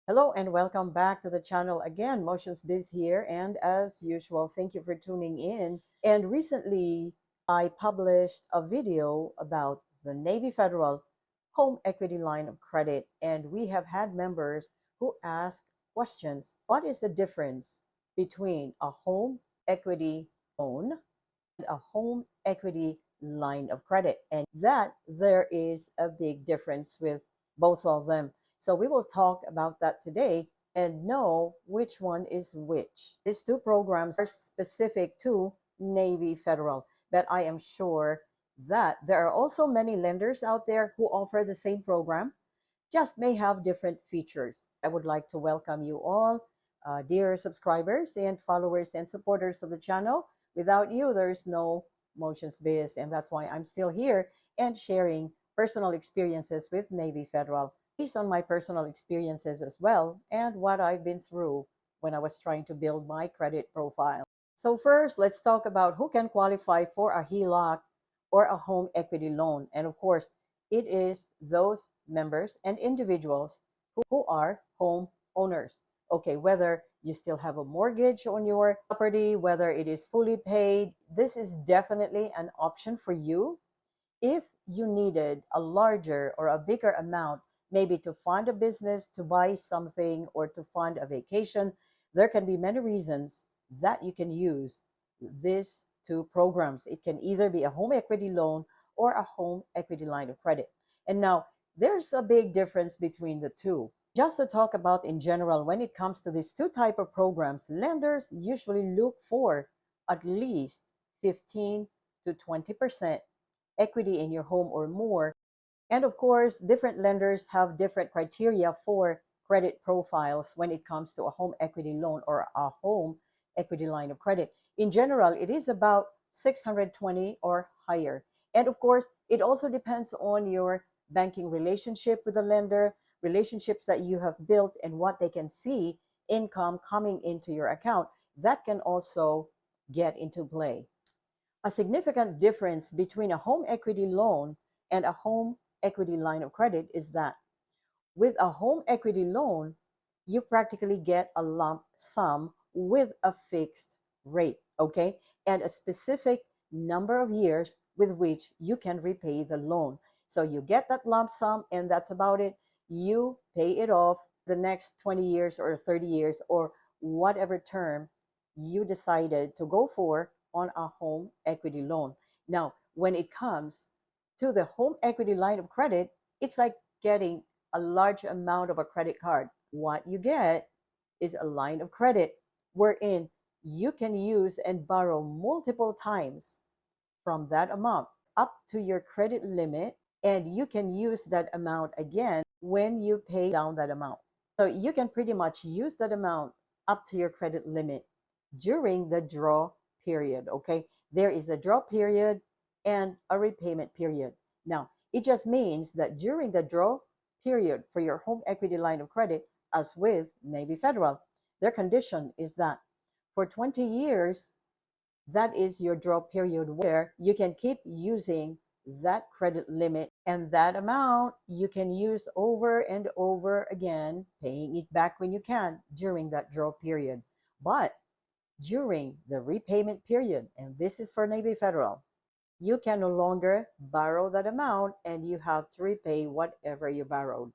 Hello and welcome back to the channel again. Motions Biz here, and as usual, thank you for tuning in. And recently, I published a video about the Navy Federal Home Equity Line of Credit, and we have had members who ask questions. What is the difference between a home equity loan and a home equity line of credit? And that there is a big difference with both of them. So we will talk about that today and know which one is which. These two programs are specific to Navy Federal, but I am sure that there are also many lenders out there who offer the same program, just may have different features. I would like to welcome you all, dear subscribers and followers and supporters of the channel. Without you, there's no Motions Biz, and that's why I'm still here and sharing personal experiences with Navy Federal based on my personal experiences as well and what I've been through when I was trying to build my credit profile. So first, let's talk about who can qualify for a HELOC or a home equity loan. And of course, it is those members and individuals who are home owners. Okay, whether you still have a mortgage on your property, whether it is fully paid, this is definitely an option for you. If you needed a larger or a bigger amount, maybe to fund a business, to buy something, or to fund a vacation, there can be many reasons that you can use these two programs. It can either be a home equity loan or a home equity line of credit. And now there's a big difference between the two. Just to talk about in general, when it comes to these two type of programs, lenders usually look for at least 15 to 20% equity in your home or more. And of course, different lenders have different criteria for credit profiles when it comes to a home equity loan or a home equity line of credit. In general, it is about 620 or higher. And of course, it also depends on your banking relationship with the lender, relationships that you have built, and what they can see income coming into your account. That can also get into play. A significant difference between a home equity loan and a home equity line of credit is that with a home equity loan, you practically get a lump sum with a fixed rate, okay? And a specific number of years with which you can repay the loan. So you get that lump sum and that's about it. You pay it off the next 20 years or 30 years or whatever term you decided to go for on a home equity loan. Now, when it comes to the home equity line of credit, it's like getting a large amount of a credit card. What you get is a line of credit wherein you can use and borrow multiple times from that amount up to your credit limit, and you can use that amount again when you pay down that amount. So you can pretty much use that amount up to your credit limit during the draw period, okay? There is a draw period and a repayment period. Now, it just means that during the draw period for your home equity line of credit, as with Navy Federal, their condition is that for 20 years, that is your draw period where you can keep using that credit limit, and that amount you can use over and over again, paying it back when you can during that draw period. But during the repayment period, and this is for Navy Federal, you can no longer borrow that amount and you have to repay whatever you borrowed.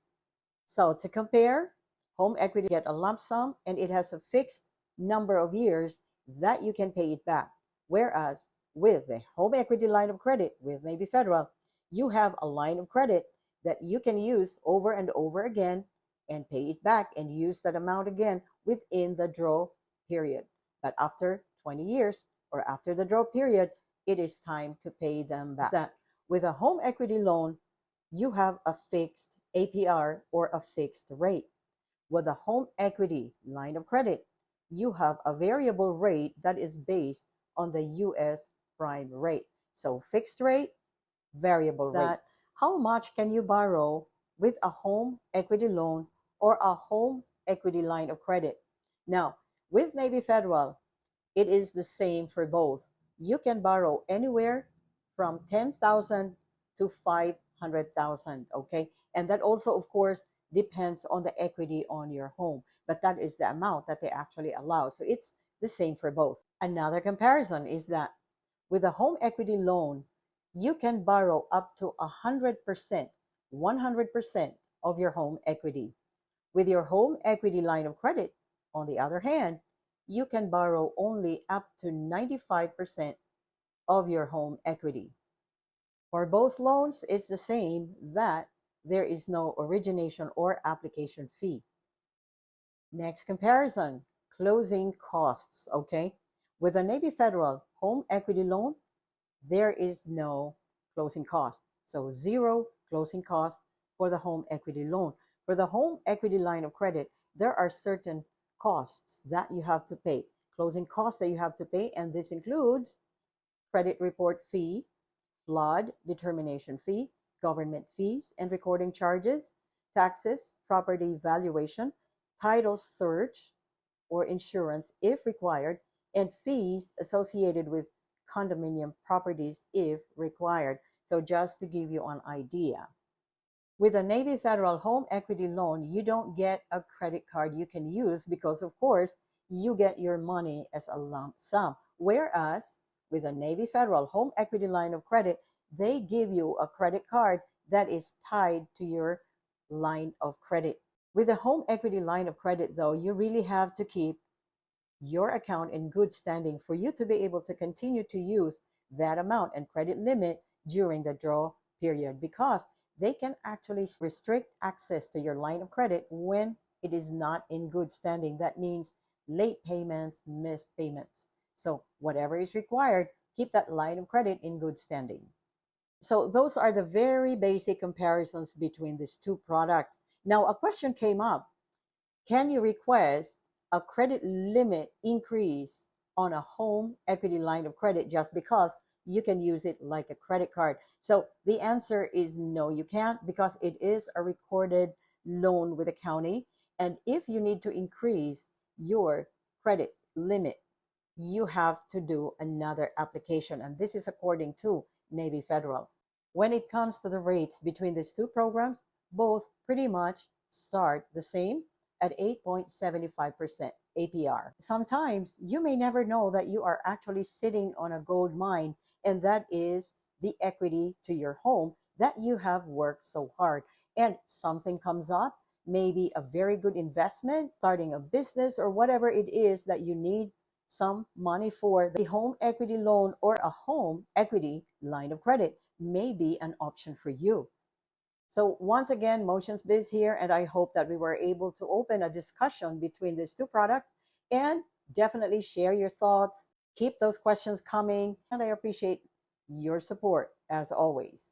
So to compare, home equity get a lump sum and it has a fixed number of years that you can pay it back. Whereas with the home equity line of credit with Navy Federal, you have a line of credit that you can use over and over again and pay it back and use that amount again within the draw period. But after 20 years or after the draw period, it is time to pay them back. That with a home equity loan, you have a fixed APR or a fixed rate. With a home equity line of credit, you have a variable rate that is based on the US prime rate. So fixed rate, variable rate. How much can you borrow with a home equity loan or a home equity line of credit? Now, with Navy Federal, it is the same for both. You can borrow anywhere from 10,000 to 500,000, okay? And that also, of course, depends on the equity on your home, but that is the amount that they actually allow. So it's the same for both. Another comparison is that with a home equity loan, you can borrow up to 100% of your home equity. With your home equity line of credit, on the other hand, you can borrow only up to 95% of your home equity. For both loans, it's the same that there is no origination or application fee. Next comparison, closing costs, okay? With a Navy Federal home equity loan, there is no closing cost. So zero closing cost for the home equity loan. For the home equity line of credit, there are certain costs that you have to pay, closing costs that you have to pay, and this includes credit report fee, flood determination fee, government fees and recording charges, taxes, property valuation, title search or insurance if required, and fees associated with condominium properties if required. So just to give you an idea. With a Navy Federal home equity loan, you don't get a credit card you can use because, of course, you get your money as a lump sum. Whereas with a Navy Federal home equity line of credit, they give you a credit card that is tied to your line of credit. With a home equity line of credit, though, you really have to keep your account in good standing for you to be able to continue to use that amount and credit limit during the draw period, because they can actually restrict access to your line of credit when it is not in good standing. That means late payments, missed payments. So whatever is required, keep that line of credit in good standing. So those are the very basic comparisons between these two products. Now, a question came up. Can you request a credit limit increase on a home equity line of credit just because you can use it like a credit card? So the answer is no, you can't, because it is a recorded loan with the county. And if you need to increase your credit limit, you have to do another application. And this is according to Navy Federal. When it comes to the rates between these two programs, both pretty much start the same at 8.75% APR. Sometimes you may never know that you are actually sitting on a gold mine, and that is the equity to your home that you have worked so hard. And something comes up, maybe a very good investment, starting a business, or whatever it is that you need some money for. The home equity loan or a home equity line of credit may be an option for you. So once again, Motions Biz here, and I hope that we were able to open a discussion between these two products, and definitely share your thoughts. Keep those questions coming, and I appreciate your support as always.